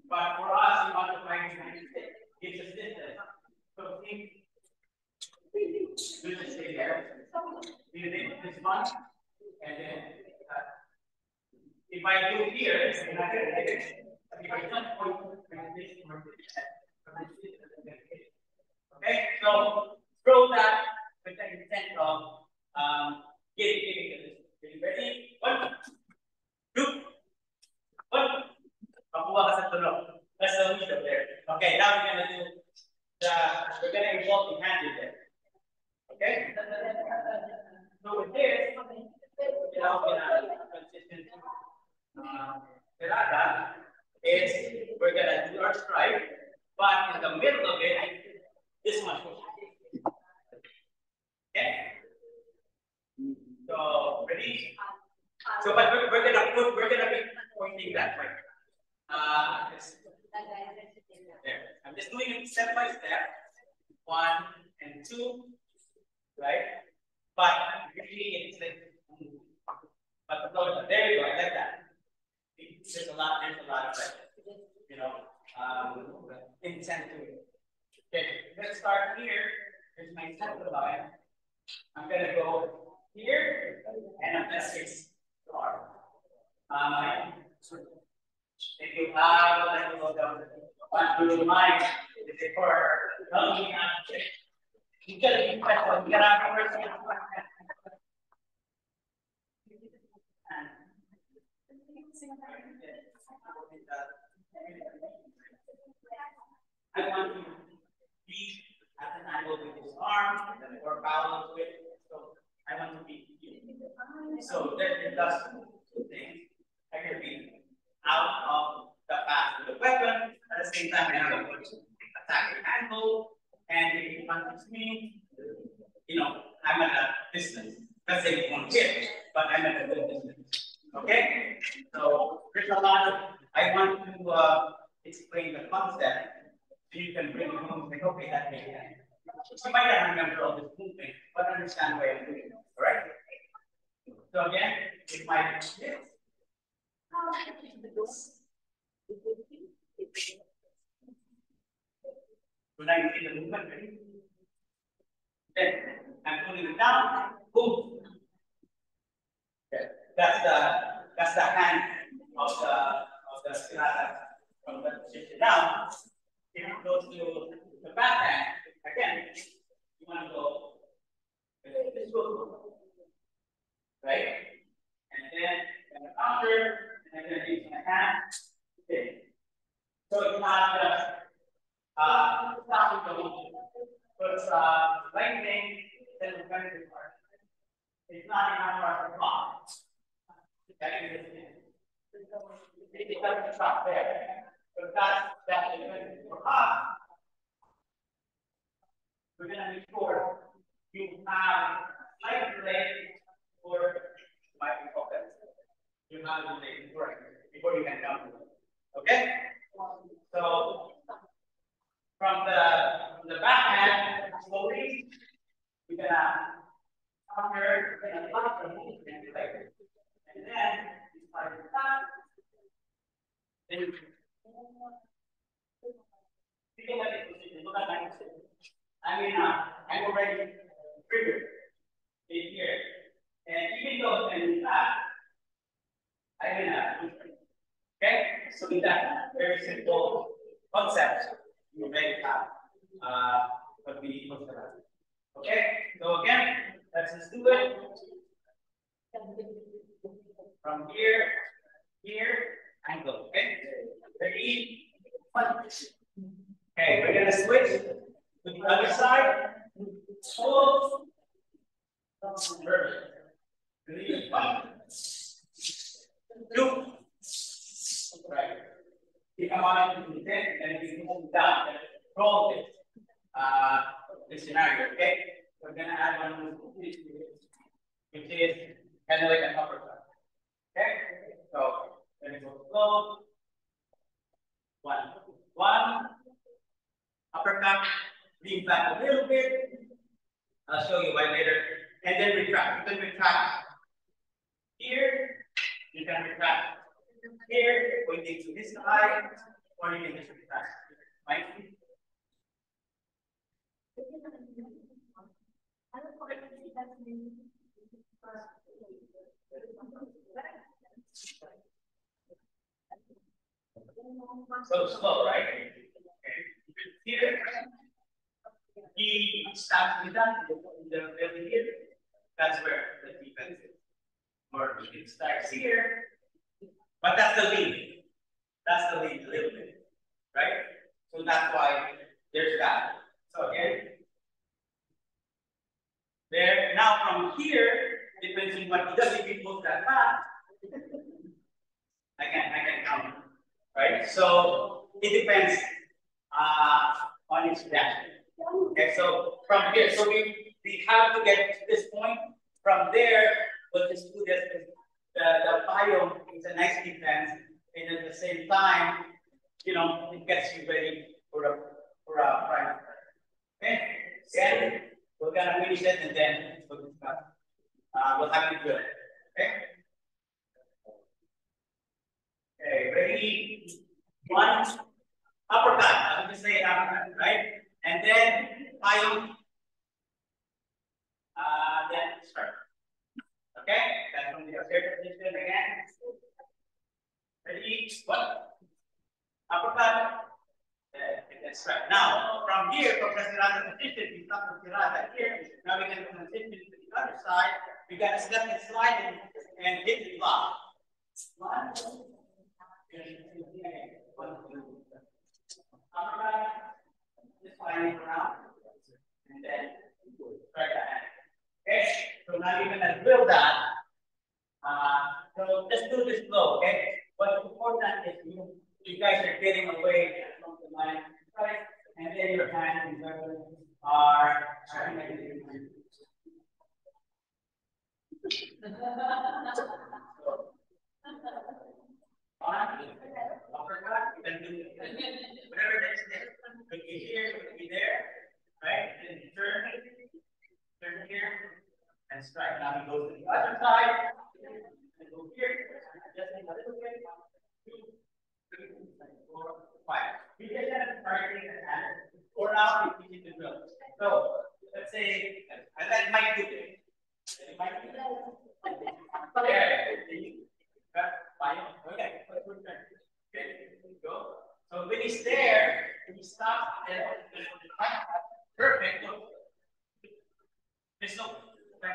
But for us, we want to find gives us distance. So think, we'll just stay there. You think this one, and then if I do here, it's not going to get it. If I don't point this, okay, so throw that with the intent of giving it. Are you ready? 1, 2, 1. That's the lead up there. Okay, now we're gonna do we're gonna involve the hand in there. Okay? So with this, consistent is we're gonna do our strike, but in the middle of it, this much. Okay? So ready? So but we're gonna be pointing that way. There. I'm just doing it step by step. 1 and 2, right? But usually it's like, but there you go, I like that. There's a lot of intent to it. Okay, let's start here. Here's my center line. I'm gonna go here and I'm gonna fix the arm. If you have a go down, but you will mind if it for helping out. You gotta be special. You gotta have first. I want to be at an angle with his arm or balance with. So I want to be. So it does 2 things. I can be out of the path of the weapon. At the same time, I have a good attacking angle. And if he punches me, I'm at a distance. Let's say he won't hit, but I'm at a good distance. Okay? So there's a lot of, I want to explain the concept so you can bring it home and say, okay, that makes sense. You might not remember all this movement, but understand why I'm doing it. All right? So again, it might hit. When I see the movement, then I'm pulling it down. Boom. Okay. That's the hand of the stirata from the position down. If it goes to the back hand, again, you want to go with this move. Right? And then counter. And then using a hand. Okay. So it's not just stopping the motion, but it's lengthening the defensive part. It's not enough for us to block. It doesn't stop there. But that's defensive for us. We're going to make sure you have light delay or microfocus. You have to delay before you can come to it. Okay? So from the backhand, slowly, we're gonna counter and block the movement, right? And then you start to stop. Then you feel like this position. Look at my position. I'm already triggered in here. And even though I'm back, I'm in a okay? So with that very simple concept, you already have what we looked at. Okay? So again, let's just do it. From here, angle. Okay? Ready? Okay, we're gonna switch to the other side. Pull. Perfect. Ready? 1, 2. Right. You come on into the tent and you move down and roll this scenario, okay? We're gonna add one more which is kind of like an uppercut. Okay? So let me go slow. 1. Uppercut, lean back a little bit. I'll show you why later. And then retract. You can retract here, you can retract here, pointing to this side, or you can just retract. Right? So slow, right? Okay. Here, he starts with that, the here. That's where the defense is. Or it starts here, but that's the lead. That's the lead a little bit, right? So that's why there's that. So again, there now from here, depends on what he does. If he pulls that back, I can count, right? So it depends on his reaction. Okay, so from here, so we have to get to this point. From there, we'll just do this. The biome is a nice defense, and at the same time, it gets you ready for a prime. Okay, then we're gonna finish it, and then we'll discuss. We'll have you do it. Okay. Okay, ready? One uppercut. I'll just say uppercut, right? And then biome. Then start. Okay, that's from the observer position again. Ready? What? Uppercut. That's right. Now, from here, from the Sirada position, we start the Sirada here. Now we can transition to the other side. We got to step and slide and hit the block. One. Uppercut. Just sliding around. And then strike the hand. Okay, so now you're gonna drill that. So just do this flow, okay? What's important is you guys are getting away from the line, right? And then your hands are uppercut, then do whatever that's there. Could be here, could be there, right? And turn here and strike. Now he goes to the other side and go here. Adjusting a little bit. 2, 3, 4, 5. You get that targeting the hand. Or now you need to drill. So let's say, and that might do it. It might do that. Okay, go. So when he's there, he stops and perfect. So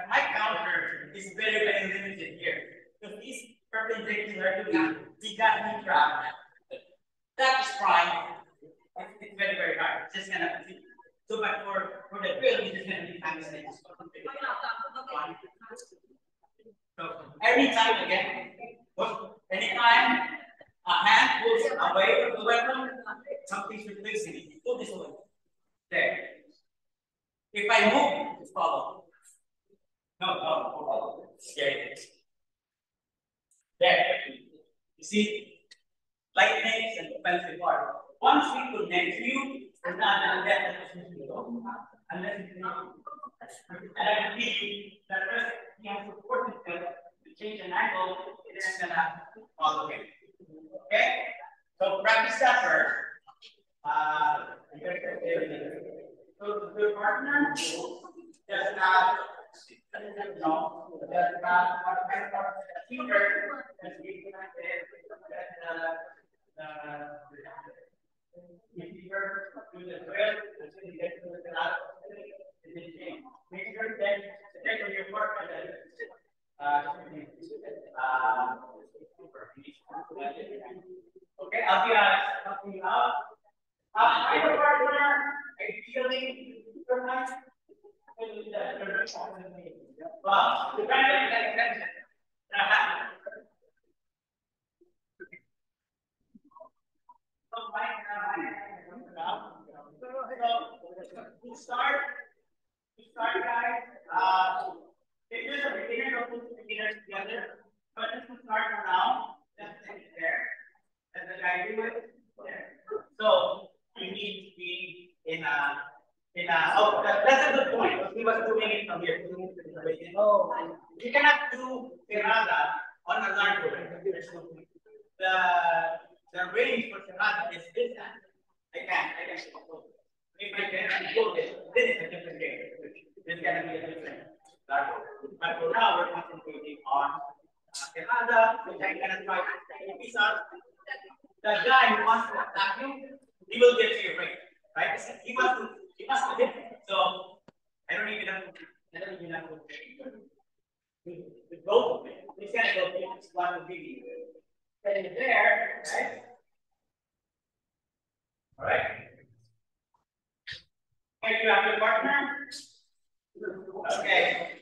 my counter is very, very limited here. Because he's perpendicular to me, he got me trapped. That is prime. It's very, very hard. It's just gonna continue. So, but for the drill, we're just gonna be kind of like so every time again, anytime a hand goes away from the weapon, something's replacing it. Pull this away. There. If I move, just follow. No. Okay. There. You see, lightnings and defensive part. Once we connect you, we're not going to get the position to go. Unless it's not. And I believe that first we have to support it to change an angle, it is going to follow it. Okay? So practice that first. So the partner does not make sure that check on your partner okay, I'll be helping you out. Either partner, ideally, per night. Well, depending on the extension. So, to start, guys. If there's a beginner, don't put the beginners together. But just to start for now, just take it there. As the guy do it there. So you need to be in a. Oh, that's a good point. He was doing it from here. Oh, you cannot do Tirada on a large board. the range for Canada is this time. I can if I can go this is a different game. This is gonna be a different level. But for now we're concentrating on Canada, which I'm gonna try to piece out. The guy who wants to attack you, he will get to your range. Right? He must hit. So I don't even have to with both of them. He's gonna go this one will be and there, right? All right. Okay, you have your partner. Okay.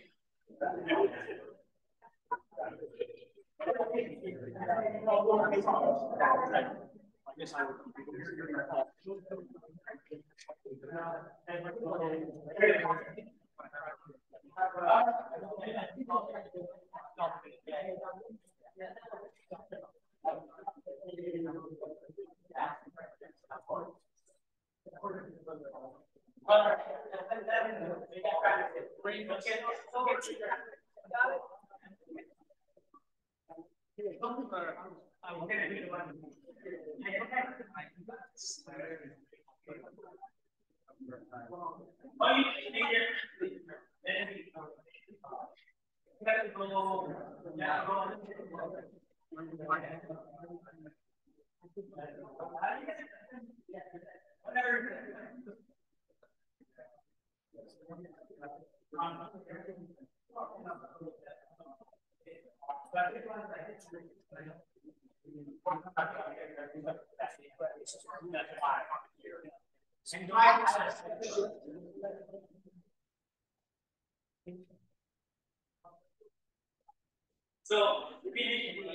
So really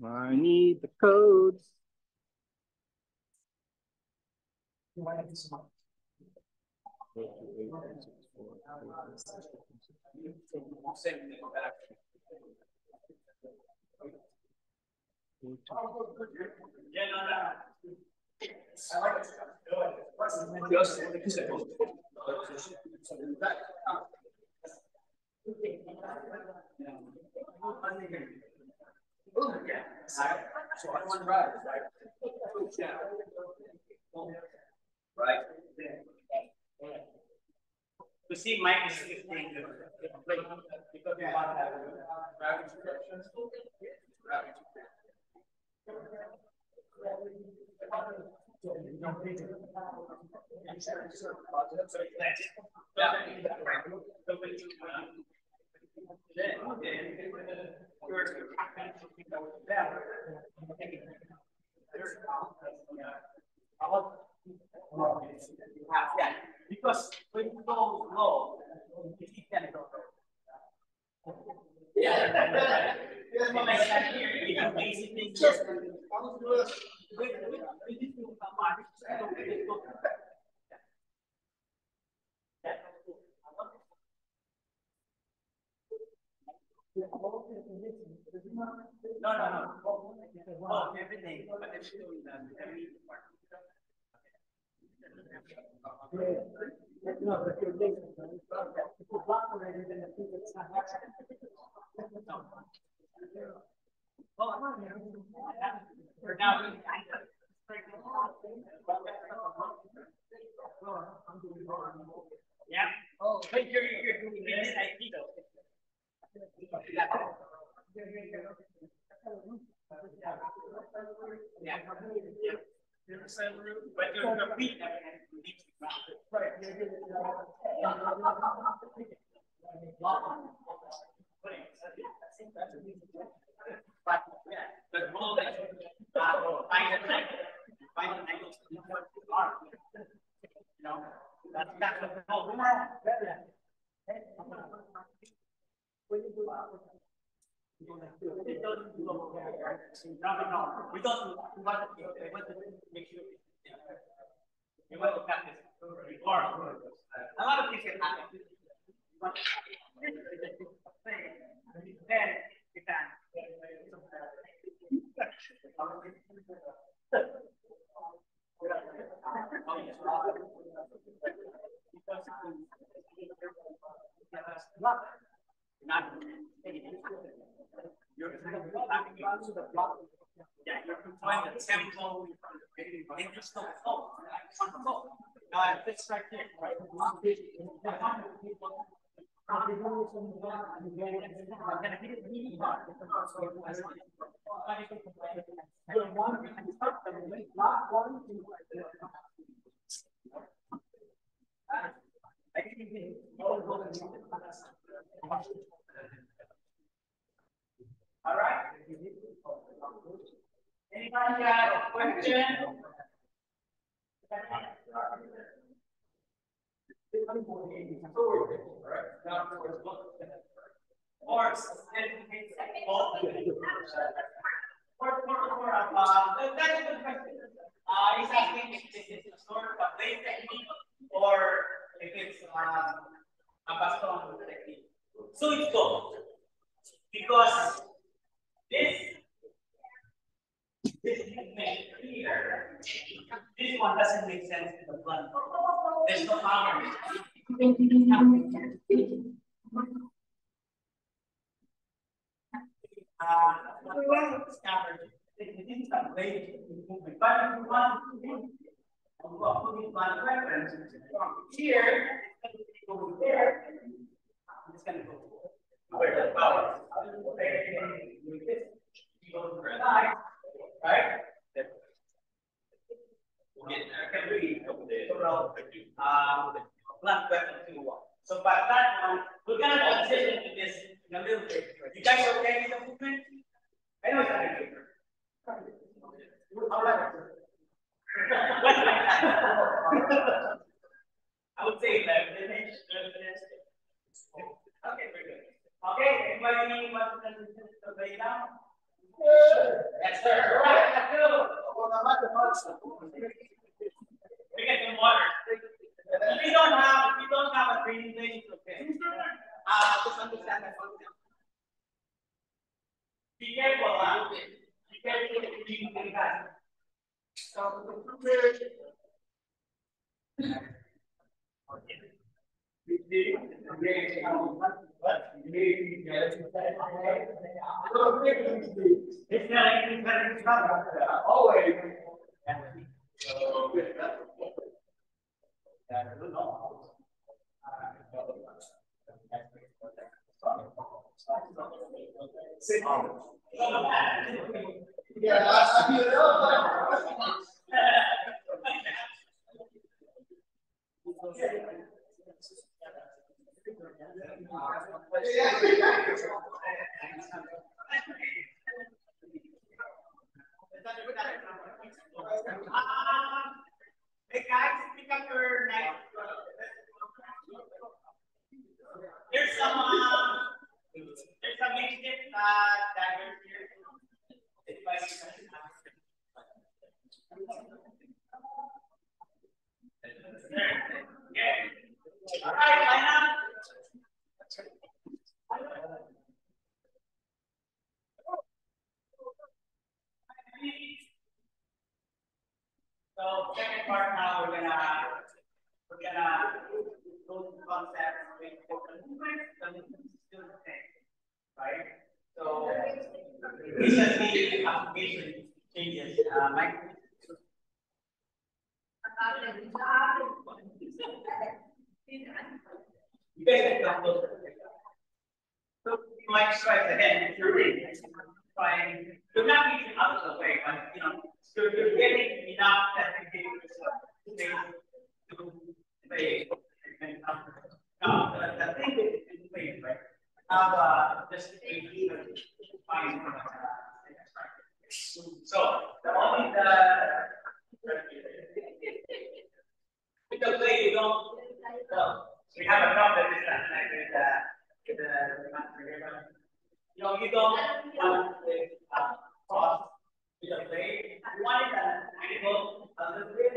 I need the codes. see minus 15 because we want to have gravity corrections. Yeah, because when you go low, you can go low. Yeah, that's what I said here. You know, basically, just no. Oh, everything, but they're still in the every part. No, but you're late. If you block already, then the people it's not happening. Oh, I'm on here. We're now. Yeah. Oh, but you're doing this IP though. Yeah. But your feet right. But yeah, the rule that find an angle to the arm. You know, that's the whole. No. We don't want to make sure you want to practice before. A lot of things can happen. Then you can. You're controlling the tempo in just the flow. It's right here, right? All right. Anybody got a question? He's asking if it's a sort of a blade technique or if it's a baston technique. So it's both. Because this movement here, this one doesn't make sense in the blunt. There's no power. This is a blade movement. But if you want to put one reference here, over there, it's going to go where the power right? Blunt weapon too. So by that one, we're gonna transition to this in a little bit. You guys okay with the movement? I know it's not a paper. I would say that. Okay, very good. Okay, anybody want to lay down? Yes, sir. All right, let's go. We get some water. If you don't have a breathing place, it's okay. Just understand that function. Be careful, be careful if you need to guys. Always. Hey guys, pick up your knife. There's some makeshift daggers here. Yeah. All right, line up. So second part now we're gonna go to concepts with different movements. The movements is still the same, right? So this is the application changes. Mike. You guys can come closer. So Mike strikes again. If you're really trying, you're not reaching out of the way, but you know, so you're getting enough that you give yourself space to play. Now, the thing with play, right? Have just a fine. So the only with the play you don't. Well, we have a problem with that, like with the you know, you don't want the cross with the blade. You want it at an angle a little bit.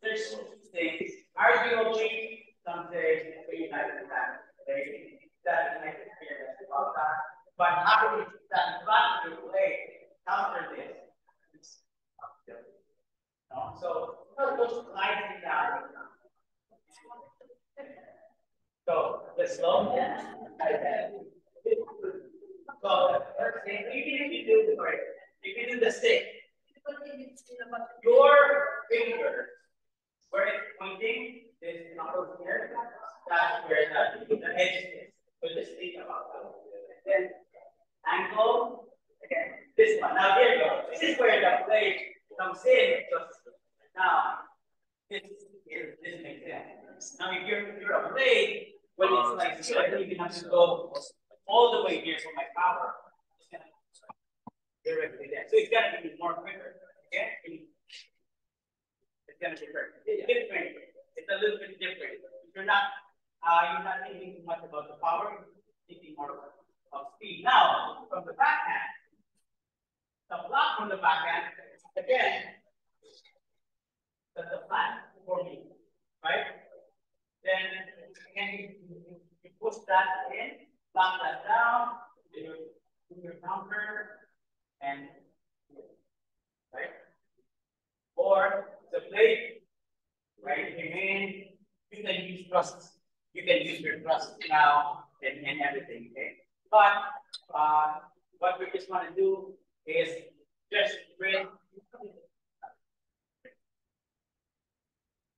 There's things. Arguably, some say we like that. That like about that. But how do we that front of your blade counter this? So those sliding down. So the slow. So the first thing, even if you do the stick, your finger where it's pointing is knuckles here. That's where the edge is. So just think about that. Then angle. Okay, this one. Now here you go. This is where the blade comes in. Now this makes sense. Now if you're a blade, when it's like this, you can have to go all the way here for my power. Directly there. So it's gotta be more quicker. Okay? It's gonna be quicker. It's different. It's a little bit different. You're not thinking too much about the power, you're thinking more of speed. Now, from the backhand, the block from the backhand, again, that's the plan for me. Right? Then you push that in, lock that down, your counter, and right? Or the blade, right? Remain, you can use thrust. You can use your thrust now and everything, okay? But what we just want to do is just bring.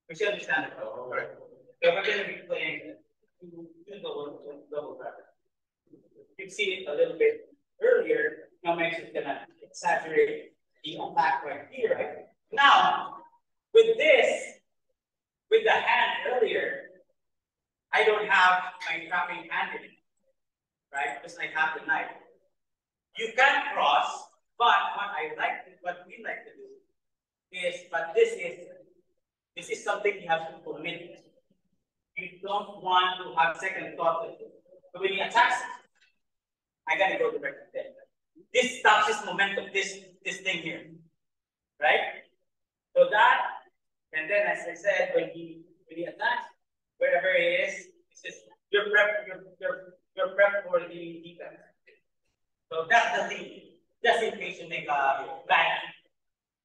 We should understand it. Oh, right. So we're going to be playing two double trap. You've seen it a little bit earlier. Now Max is going to exaggerate the impact right here. Right? Now, with the hand earlier, I don't have my trapping hand in it, right? Just like have the knife. You can cross, but what we like to do is, but this is something you have to commit. You don't want to have second thoughts. So when he attacks, I gotta go directly there. This stops his momentum, this thing here. Right? So that, and then as I said, when he attacks, wherever he is, it's just you're prep for the defense. So that's the thing. Just in case you make a bad.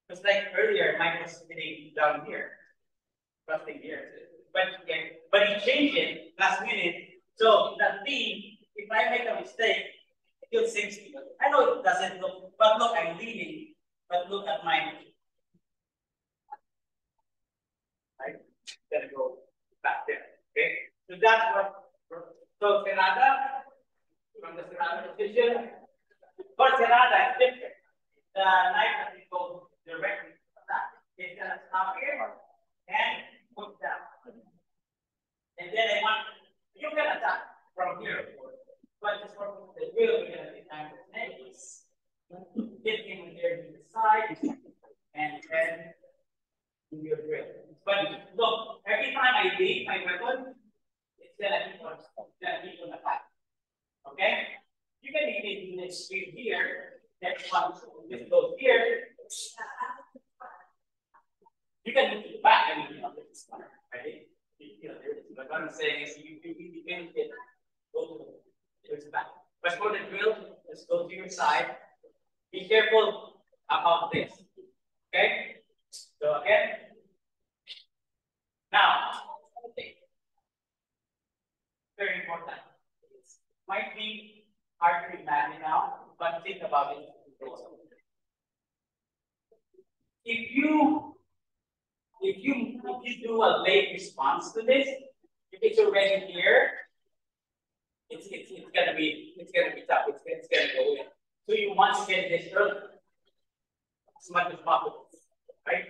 Because like earlier, Mike was sitting down here. Trusting here. But he changed it last minute. So that thing, if I make a mistake, it sinks me. I know it doesn't look, but look, I'm leading. But look at my right? Gonna go back there. Okay. So that's what so Serrada from the position. Porcelana is different. The knife doesn't go directly from that. It's gonna stop here and put down. And then I want you can attack from here, but just from the drill, you're gonna design the snakes. Get him here to the side, and then do your drill. But look, every time I leave my weapon, it's gonna keep on attacking. Okay? You can even do this here. Next one, this goes here. You can move to the back. I mean, this one, right? But what I'm saying is, you can go to the back. But for the drill, let's go to your side. Be careful about this. Okay? So again. Now, very important. It might be hard to imagine now, but think about it. If you do a late response to this, if it's already here, it's gonna be tough. It's gonna go in. So you want to get this early as much as possible, right?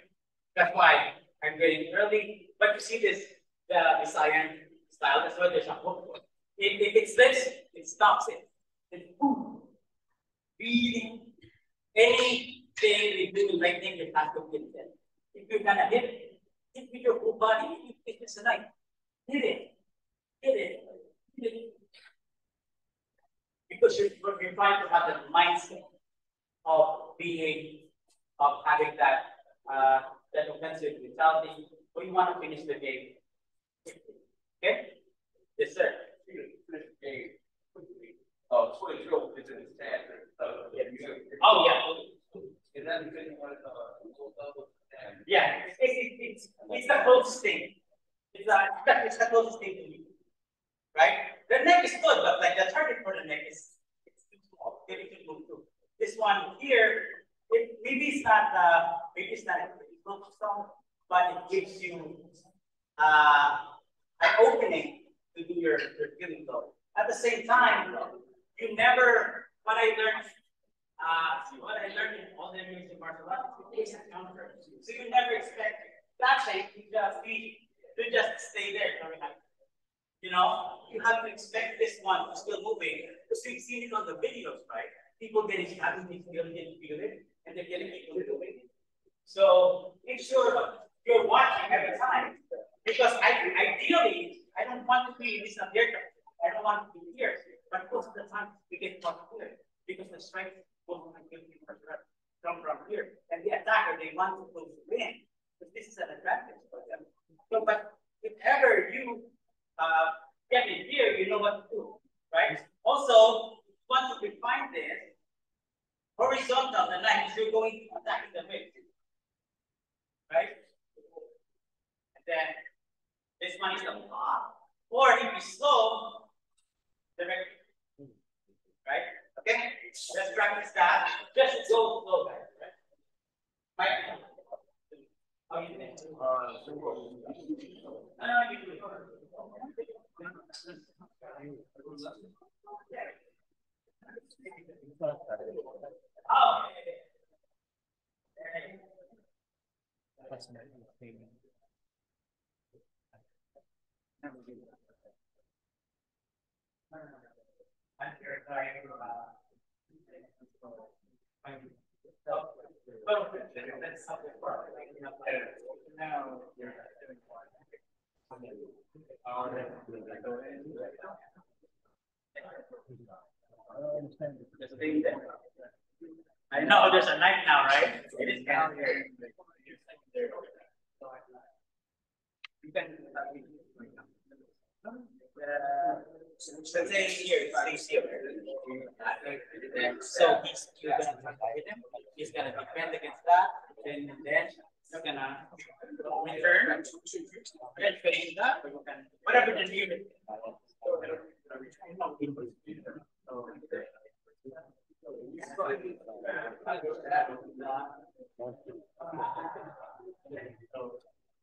That's why I'm getting early. But you see this the Visayan style. That's why there's a hook for it. If it slips, it stops it. It's boom. Really, anything they do lightning, you have to hit it. If you're gonna hit with your whole body, it's a knife. Hit it. Because you're trying to have the mindset of having that offensive mentality, but you want to finish the game. Okay? Yes, sir. Oh, so it's real into the standard. Oh, yeah. Is that because you want to yeah, it's the closest thing. It's the closest thing to you. Right? The neck is good, but like the target for the neck is too small. Maybe it can move through. This one here, maybe it's not a close stone, but it gives you an opening to do your killing blow. At the same time, you never what I learned in all the years of martial arts is a counter. So you never expect that thing to just stay there. You know, you have to expect this one to still moving. Because we've seen it on the videos, right? People getting stabbed, they didn't feel it, and they're getting people moving. So make sure you're watching every time. Because ideally, I don't want to be in this here. I don't want to be here. But most of the time, we get caught here. Because the strength goes from here. And the attacker, they want to close the in. Because this is an advantage for them. So, but if ever you get in here, you know what to do, right? Also, once you define this, horizontal, the knife is you're going to attack the wrist, right? And then this one is the block, or if you slow, directly, right? Okay, let's practice that. Just go slow, guys. Right? How are you doing? You do it. Oh, I know there's a knife now, right? It is down here. You can let's say here, it's here. So you're gonna target him. He's gonna defend against that, and then you're gonna return. Then finish that. Whatever the new.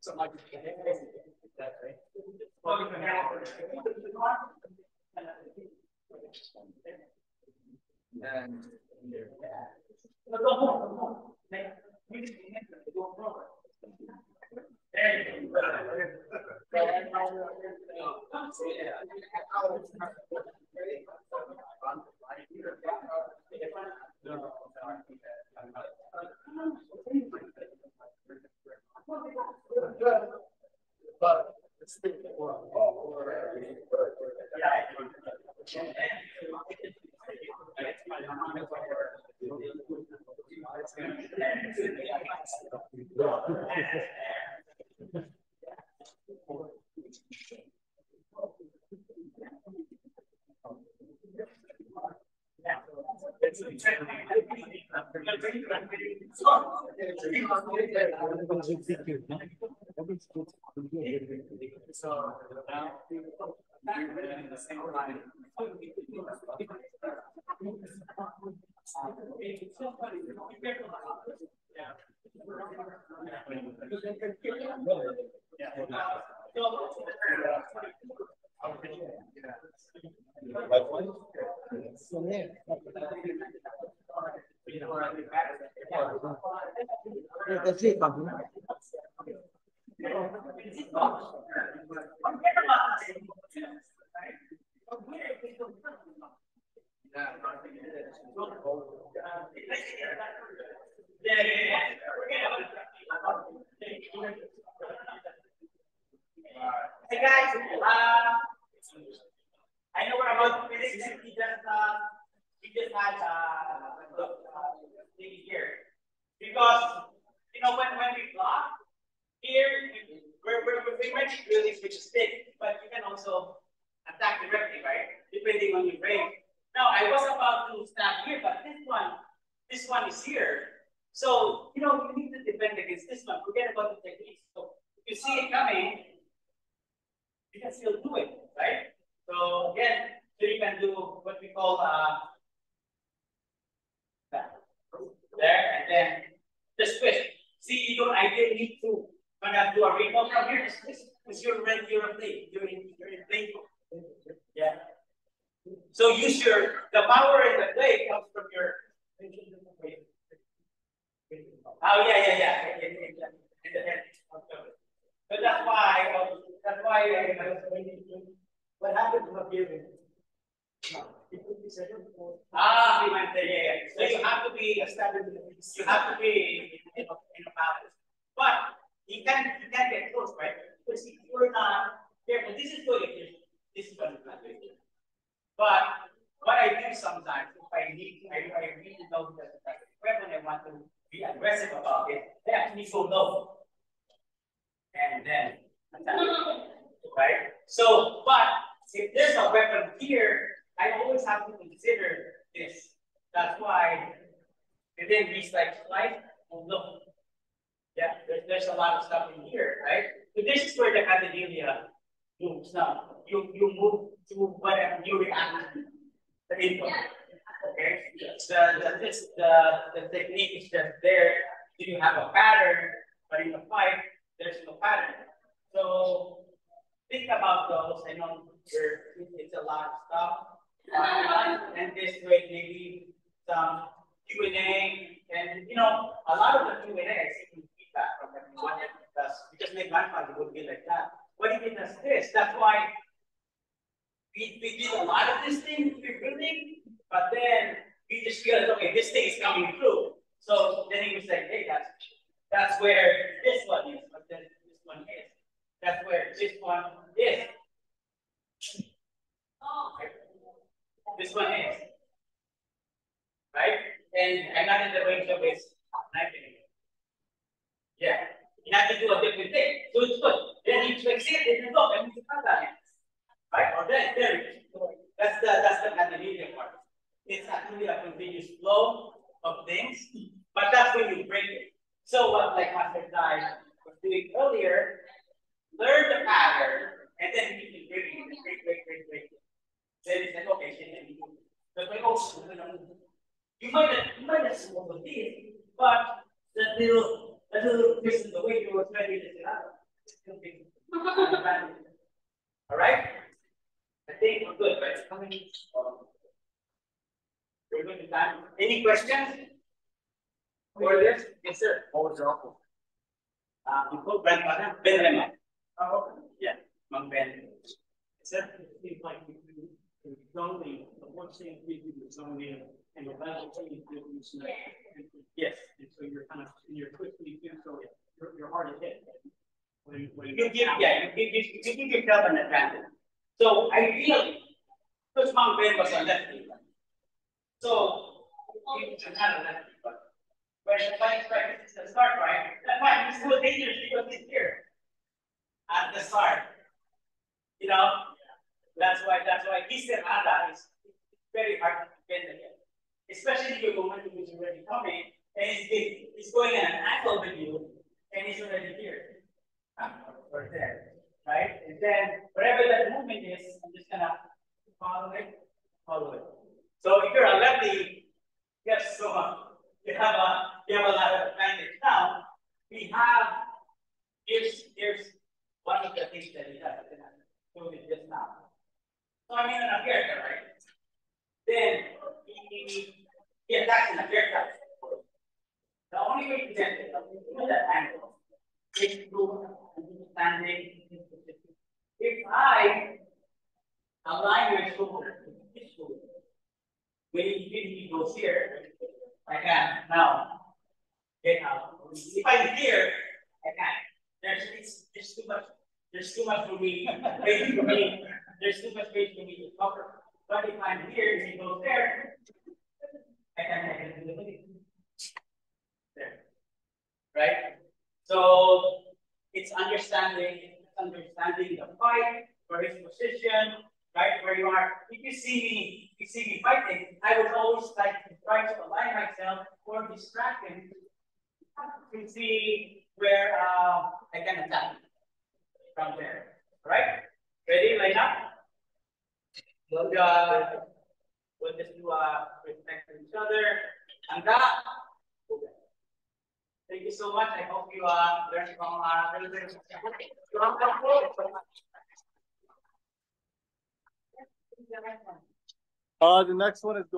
So like that, right? And But go more, go more. Like, you can go more. There you but Hey guys, I know we're about to finish. We just had thing here because when we block here, we're pretty much building which is thick, but you can also attack directly, right? Depending on your range. Now I was about to stab here, but this one is here. So you need to defend against this one. Forget about the techniques. So if you see it coming, you can still do it, right? So again, so you can do what we call that. There, and then just twist. See, you don't ideally need to do a recall from here. Because you're in play. You're in play. Yeah. So use the power in the play comes from your. Oh yeah. In the head. So that's why what happened to the building? Yeah. So you have to be established. You have to be in a balance. But you can get close, right? Because if you're not careful, this is good. This is what not good. But what I do sometimes, if I really know that when I want to be aggressive about it, I actually go low. And then attack. Right? So, but if there's a weapon here, I always have to consider this. That's why within these like slice, look. Yeah, there's a lot of stuff in here, right? So this is where the academia moves now. You move to whatever you react to the input. Okay. The technique is just there. So you have a pattern, but in the fight, there's no pattern. So think about those. I know it's a lot of stuff. And this way, maybe some Q&A, and a lot of the Q&A I see feedback from everyone. We just make my fun, it would be like that. What if it does this? That's why we did a lot of this thing we're building, but then we just realized, okay, this thing is coming through. So then he was like, hey, that's where this one is, but then this one is. That's where this one is. This one is. Right? And I'm not in the range of his knifing. Yeah. You have to do a different thing. So it's good. Then he flicks it, and look, I need to cut that. Right? Or there it is. That's the Canadian part. It's actually a continuous flow of things, but that's when you break it. So what like Master Dai was doing earlier, learn the pattern, and then you can break it. Then it's like, okay, but you might have smoked this, but that little twist in the way you were trying to get it out. All right? I think we're good, right? We're good. good time. Any questions? For this? Yes, sir. What was your uncle? Before grandfather, Ben Rema. Oh, Yeah, Mang Ben. Yes, sir. It seems like the zoning, the one saying we do the zoning and the level change difference. Yes. And so you're kind of, you're quickly, so you're hard to hit. When You give yourself an advantage. So ideally, because Mang Ben was a lefty, so you should have a lefty. But it's the start, right? That's why he's so dangerous because he's here at the start. You know, that's why he said is very hard to defend again. Especially if your momentum is already coming and he's going at an angle with you and he's already here. Or there. Right? And then whatever that movement is, I'm just gonna follow it. So if you're a lefty, yes, so much. You have a lot of advantage. Now we have here's one of the things that he does. Doing it just now. So I mean an America, right? Then he attacks an America. The only way to get it to that angle is through standing. If I align your shoulder to his shoulder, when he goes here, I can now get out. If I'm here, I can't. There's too much. There's too much for me. There's too much space for me to cover. But if I'm here, he goes there, I can do the there. Right? So it's understanding the fight, where his position, right? Where you are. If you see me fighting, I would always like to try to align myself or distract him to see where I can attack from there. Right? Ready? Line up. We'll just do respect each other. And that. Thank you so much. I hope you learned from a little bit of the next one is going.